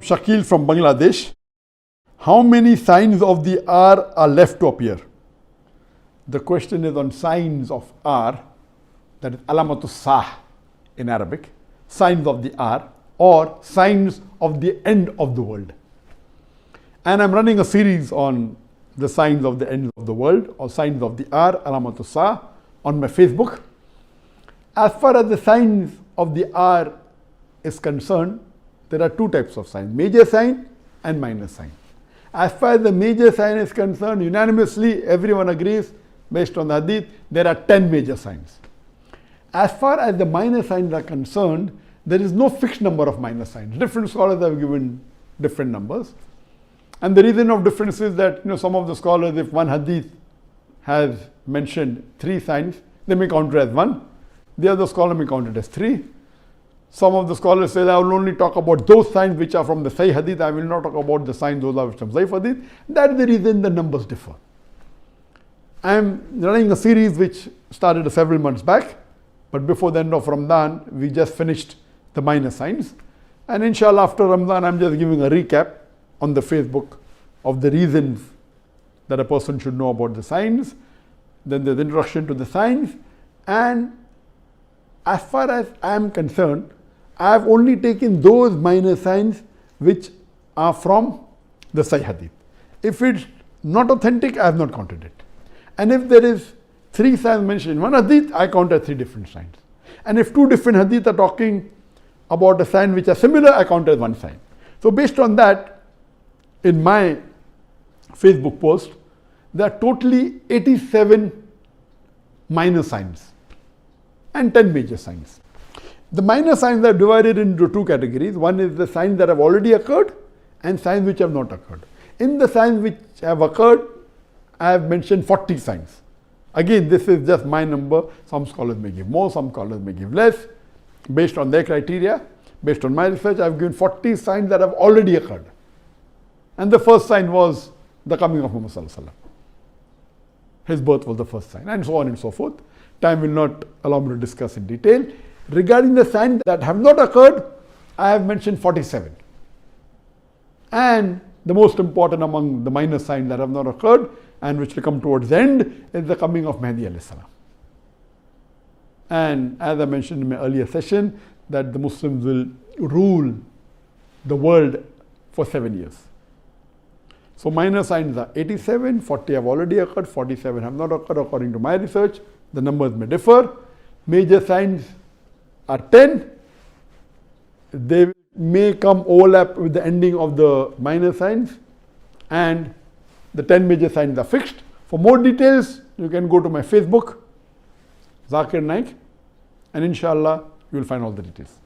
Shakil from Bangladesh. How many signs of the R are left to appear? The question is on signs of R, that is alamatu sah in Arabic, signs of the R or signs of the end of the world. And I'm running a series on the signs of the end of the world or signs of the R, alamatu sah, on my Facebook. As far as the signs of the R is concerned, there are two types of signs, major sign and minor sign. As far as the major sign is concerned, unanimously everyone agrees, based on the hadith, there are 10 major signs. As far as the minor signs are concerned, there is no fixed number of minor signs. Different scholars have given different numbers. And the reason of difference is that some of the scholars, if one hadith has mentioned 3 signs, they may count it as 1. The other scholar may count it as 3. Some of the scholars say, I will only talk about those signs which are from the Sahih Hadith. I will not talk about the signs those are from Zaif Hadith. That is the reason the numbers differ. I am running a series which started several months back, but before the end of Ramadan, we just finished the minor signs. And inshallah, after Ramadan, I am just giving a recap on the Facebook of the reasons that a person should know about the signs. Then there's introduction to the signs. And as far as I am concerned, I have only taken those minor signs which are from the Sahih Hadith. If it's not authentic, I have not counted it. And if there is 3 signs mentioned in one hadith, I count as 3 different signs. And if 2 different hadith are talking about a sign which are similar, I count as 1 sign. So based on that, in my Facebook post, there are totally 87 minor signs and 10 major signs. The minor signs are divided into 2 categories. One is the signs that have already occurred and signs which have not occurred. In the signs which have occurred, I have mentioned 40 signs. Again, this is just my number. Some scholars may give more, some scholars may give less. Based on their criteria, based on my research, I have given 40 signs that have already occurred. And the first sign was the coming of Muhammad Sallallahu Alaihi Wasallam. His birth was the first sign, and so on and so forth. Time will not allow me to discuss in detail. Regarding the signs that have not occurred, I have mentioned 47. And the most important among the minor signs that have not occurred and which will come towards the end is the coming of Mahdi alayhi salam. And as I mentioned in my earlier session, that the Muslims will rule the world for 7 years. So minor signs are 87, 40 have already occurred, 47 have not occurred according to my research. The numbers may differ. Major signs are 10. They may come overlap with the ending of the minor signs, and the 10 major signs are fixed. For more details, you can go to my Facebook, Zakir Naik, and inshallah, you will find all the details.